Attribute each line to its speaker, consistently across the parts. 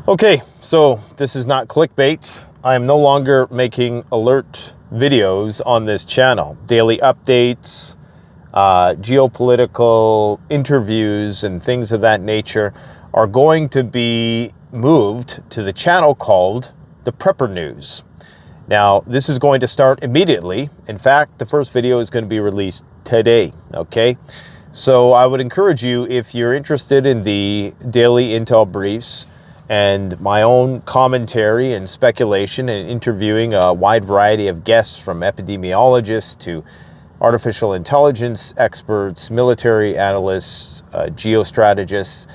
Speaker 1: Okay, so this is not clickbait. I am no longer making alert videos on this channel. Daily updates, geopolitical interviews, and things of that nature are going to be moved to the channel called The Prepper News. Now, this is going to start immediately. In fact, the first video is going to be released today, okay? So I would encourage you, if you're interested in the daily intel briefs and my own commentary and speculation and interviewing a wide variety of guests, from epidemiologists to artificial intelligence experts, military analysts, geostrategists,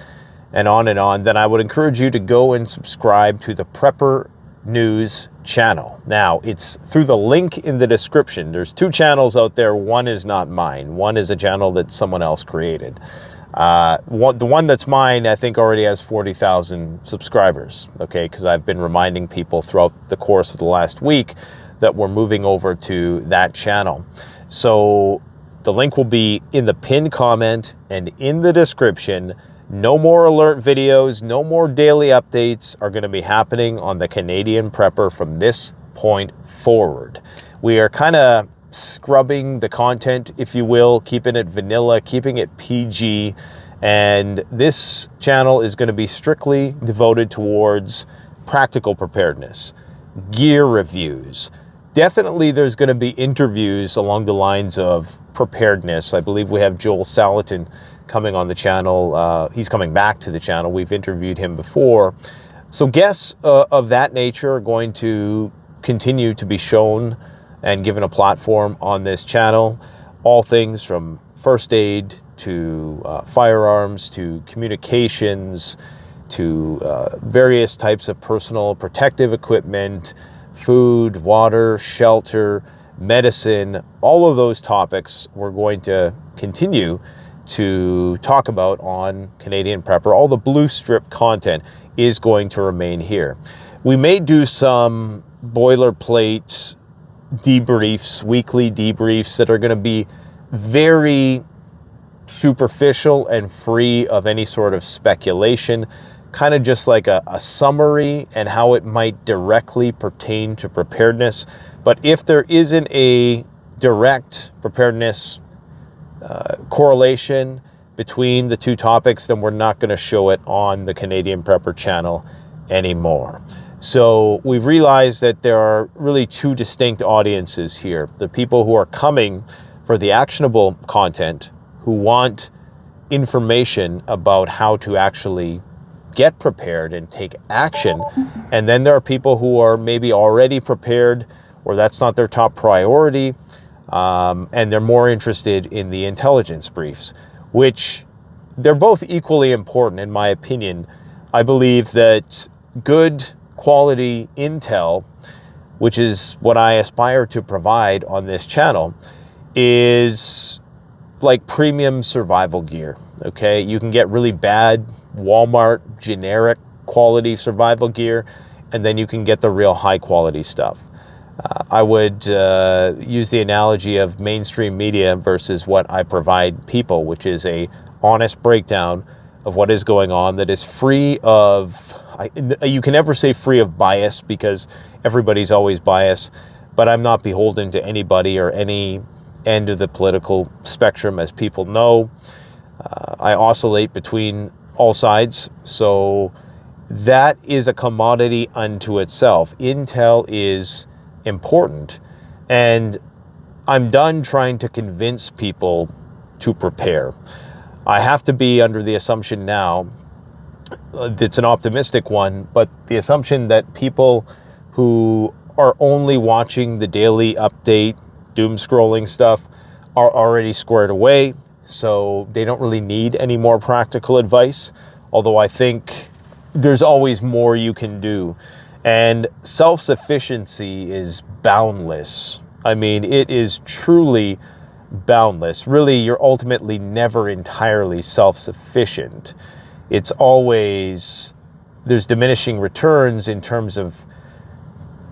Speaker 1: and on, then I would encourage you to go and subscribe to the Prepper News channel. Now, it's through the link in the description. There's two channels out there. One is not mine. One is a channel that someone else created. The one that's mine, I think, already has 40,000 subscribers, okay? Because I've been reminding people throughout the course of the last week that we're moving over to that channel. So the link will be in the pinned comment and in the description. No more alert videos, no more daily updates are going to be happening on the Canadian Prepper from this point forward. We are kind of scrubbing the content, if you will, keeping it vanilla, keeping it PG, and this channel is going to be strictly devoted towards practical preparedness, gear reviews. Definitely there's going to be interviews along the lines of preparedness. I believe we have Joel Salatin coming on the channel. He's coming back to the channel. We've interviewed him before. So guests of that nature are going to continue to be shown and given a platform on this channel. All things from first aid to firearms to communications to various types of personal protective equipment, food, water, shelter, medicine. All of those topics we're going to continue to talk about on Canadian Prepper. All the blue strip content is going to remain here. We may do some boilerplate debriefs, weekly debriefs that are going to be very superficial and free of any sort of speculation, kind of just like a summary and how it might directly pertain to preparedness. But if there isn't a direct preparedness correlation between the two topics, then we're not going to show it on the Canadian Prepper channel anymore. So we've realized that there are really two distinct audiences here. The people who are coming for the actionable content, who want information about how to actually get prepared and take action. And then there are people who are maybe already prepared, or that's not their top priority, and they're more interested in the intelligence briefs, which they're both equally important in my opinion. I believe that good quality intel, which is what I aspire to provide on this channel, is like premium survival gear, okay? You can get really bad Walmart generic quality survival gear, and then you can get the real high quality stuff. I would use the analogy of mainstream media versus what I provide people, which is a honest breakdown of what is going on that is free of, you can never say free of bias, because everybody's always biased, but I'm not beholden to anybody or any end of the political spectrum, as people know. I oscillate between all sides, so that is a commodity unto itself. Intel is important, and I'm done trying to convince people to prepare. I have to be under the assumption now, it's an optimistic one, but the assumption that people who are only watching the daily update, doom scrolling stuff, are already squared away, so they don't really need any more practical advice, although I think there's always more you can do. And self-sufficiency is boundless. I mean, it is truly boundless. Really, you're ultimately never entirely self-sufficient. It's always, there's diminishing returns in terms of,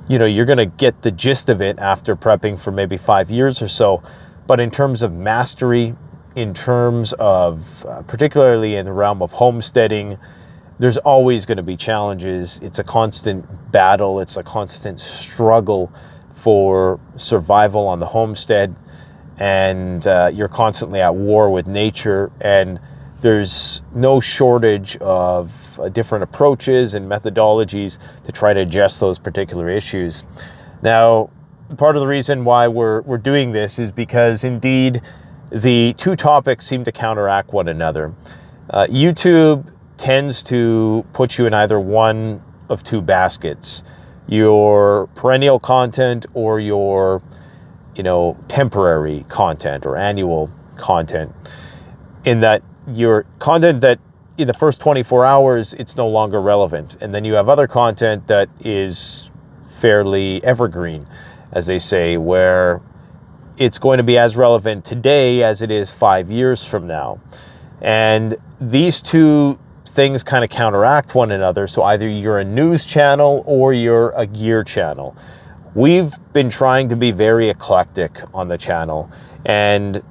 Speaker 1: you know, you're going to get the gist of it after prepping for maybe 5 years or so. But in terms of mastery, in terms of, particularly in the realm of homesteading, there's always going to be challenges. It's a constant battle. It's a constant struggle for survival on the homestead. And you're constantly at war with nature. And there's no shortage of different approaches and methodologies to try to address those particular issues. Now, part of the reason why we're doing this is because indeed the two topics seem to counteract one another. YouTube tends to put you in either one of two baskets: your perennial content or your, temporary content or annual content. In that your content that in the first 24 hours, it's no longer relevant. And then you have other content that is fairly evergreen, as they say, where it's going to be as relevant today as it is 5 years from now. And these two things kind of counteract one another. So either you're a news channel or you're a gear channel. We've been trying to be very eclectic on the channel, and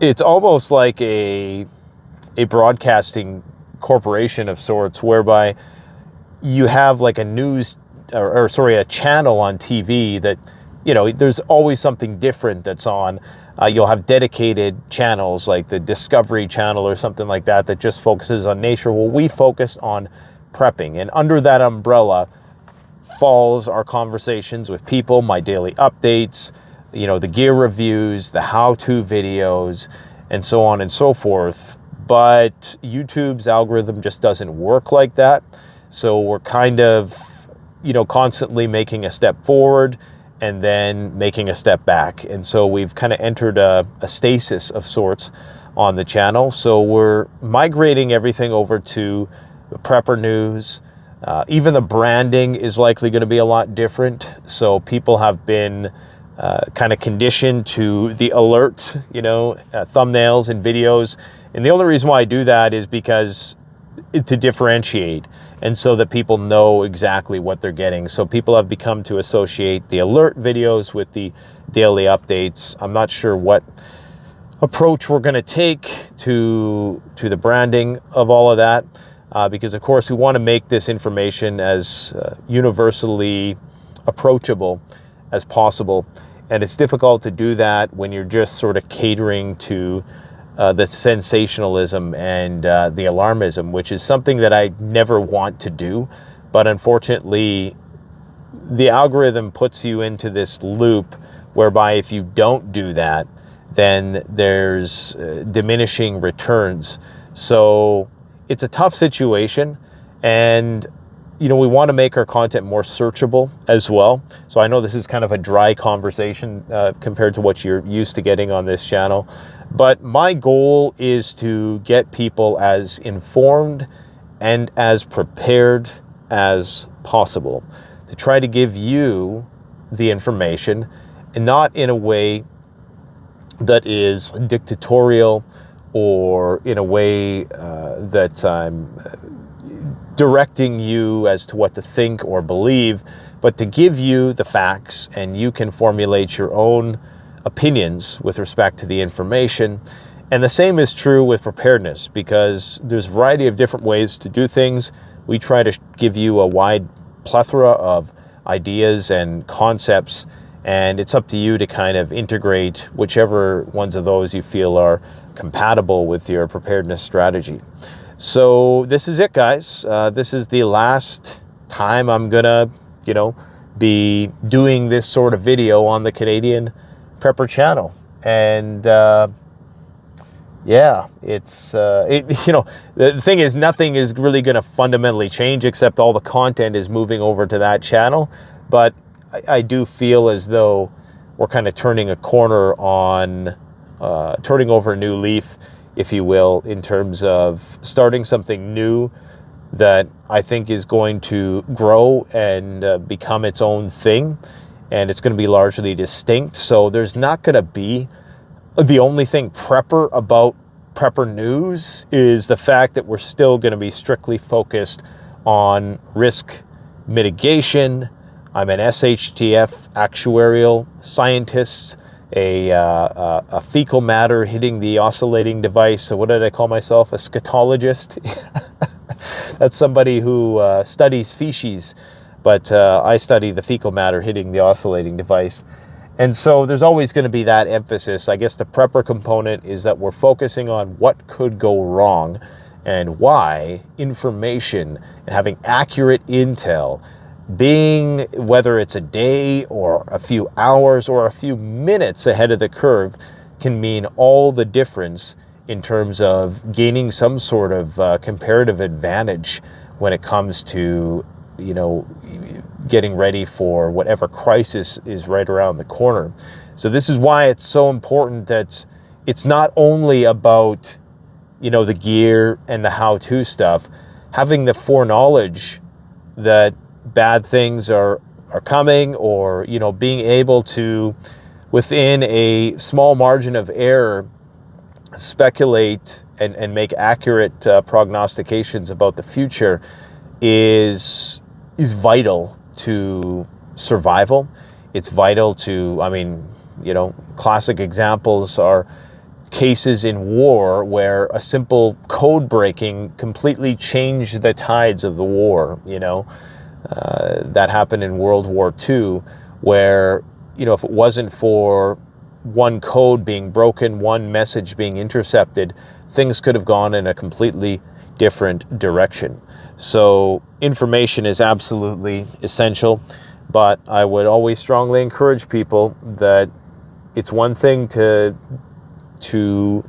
Speaker 1: it's almost like a broadcasting corporation of sorts, whereby you have like a a channel on TV that, there's always something different that's on. You'll have dedicated channels like the Discovery Channel or something like that that just focuses on nature. Well, we focus on prepping, and under that umbrella falls our conversations with people, my daily updates, the gear reviews, the how-to videos, and so on and so forth. But YouTube's algorithm just doesn't work like that. So we're kind of, constantly making a step forward and then making a step back. And so we've kind of entered a stasis of sorts on the channel. So we're migrating everything over to the Prepper News. Even the branding is likely going to be a lot different. So people have been kind of conditioned to the alert, thumbnails and videos. And the only reason why I do that is because to differentiate, and so that people know exactly what they're getting. So people have become to associate the alert videos with the daily updates. I'm not sure what approach we're going to take to the branding of all of that, because of course we want to make this information as universally approachable as possible. And it's difficult to do that when you're just sort of catering to the sensationalism and the alarmism, which is something that I never want to do. But unfortunately, the algorithm puts you into this loop whereby if you don't do that, then there's diminishing returns. So it's a tough situation, and we want to make our content more searchable as well. So I know this is kind of a dry conversation compared to what you're used to getting on this channel. But my goal is to get people as informed and as prepared as possible, to try to give you the information, and not in a way that is dictatorial or in a way that I'm directing you as to what to think or believe, but to give you the facts, and you can formulate your own opinions with respect to the information. And the same is true with preparedness, because there's a variety of different ways to do things. We try to give you a wide plethora of ideas and concepts, and it's up to you to kind of integrate whichever ones of those you feel are compatible with your preparedness strategy. So this is it, guys. This is the last time I'm gonna, be doing this sort of video on the Canadian Prepper channel. And it's the thing is, nothing is really going to fundamentally change, except all the content is moving over to that channel. But I do feel as though we're kind of turning a corner on turning over a new leaf, if you will, in terms of starting something new that I think is going to grow and become its own thing. And it's going to be largely distinct. So there's not going to be the only thing prepper about Prepper News is the fact that we're still going to be strictly focused on risk mitigation. I'm an SHTF actuarial scientist, a fecal matter hitting the oscillating device. So what did I call myself? A scatologist. That's somebody who studies feces, but I study the fecal matter hitting the oscillating device. And so there's always going to be that emphasis. I guess the prepper component is that we're focusing on what could go wrong and why information and having accurate intel, being whether it's a day or a few hours or a few minutes ahead of the curve, can mean all the difference in terms of gaining some sort of comparative advantage when it comes to, you know, getting ready for whatever crisis is right around the corner. So this is why it's so important that it's not only about, you know, the gear and the how-to stuff, having the foreknowledge that bad things are coming, or, you know, being able to, within a small margin of error, speculate and make accurate prognostications about the future is vital to survival. It's vital to, I mean, you know, classic examples are cases in war where a simple code breaking completely changed the tides of the war. You know, that happened in World War II, where, you know, if it wasn't for one code being broken, one message being intercepted, things could have gone in a completely different direction. So information is absolutely essential, but I would always strongly encourage people that it's one thing to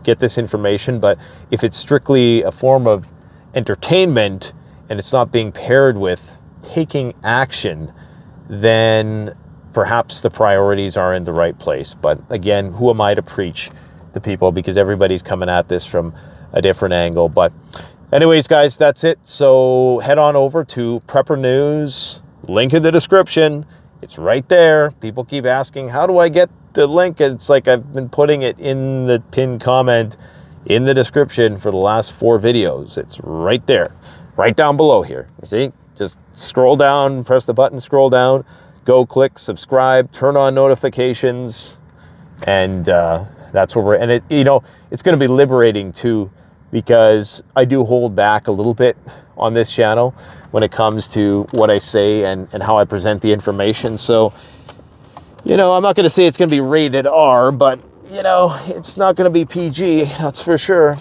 Speaker 1: get this information, but if it's strictly a form of entertainment and it's not being paired with taking action, then perhaps the priorities are in the right place. But again, who am I to preach to people, because everybody's coming at this from a different angle. But anyways, guys, that's it. So head on over to Prepper News, link in the description. It's right there. People keep asking, how do I get the link? It's like I've been putting it in the pinned comment in the description for the last 4 videos. It's right there, right down below here. You see, just scroll down, press the button, scroll down, go click subscribe, turn on notifications, and that's where we're, and it, you know, it's going to be liberating too, because I do hold back a little bit on this channel when it comes to what I say and how I present the information. So, you know, I'm not going to say it's going to be rated R, but, you know, it's not going to be PG, that's for sure,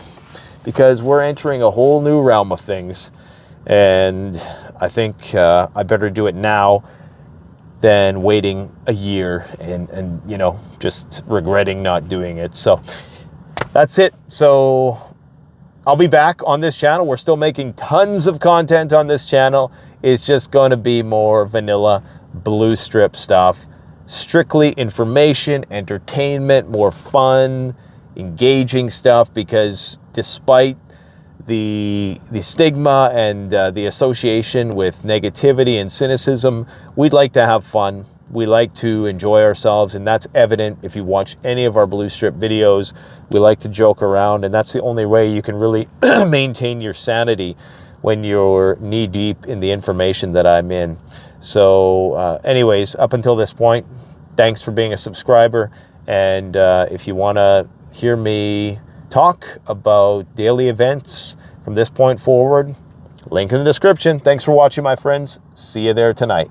Speaker 1: because we're entering a whole new realm of things. And I think I better do it now than waiting a year and you know, just regretting not doing it. So that's it. So I'll be back on this channel. We're still making tons of content on this channel. It's just going to be more vanilla blue strip stuff, strictly information, entertainment, more fun, engaging stuff, because despite the stigma and the association with negativity and cynicism, we'd like to have fun. We like to enjoy ourselves, and that's evident if you watch any of our blue strip videos. We like to joke around, and that's the only way you can really maintain your sanity when you're knee deep in the information that I'm in. So anyways, up until this point, thanks for being a subscriber. And if you want to hear me talk about daily events from this point forward, link in the description. Thanks for watching, my friends. See you there tonight.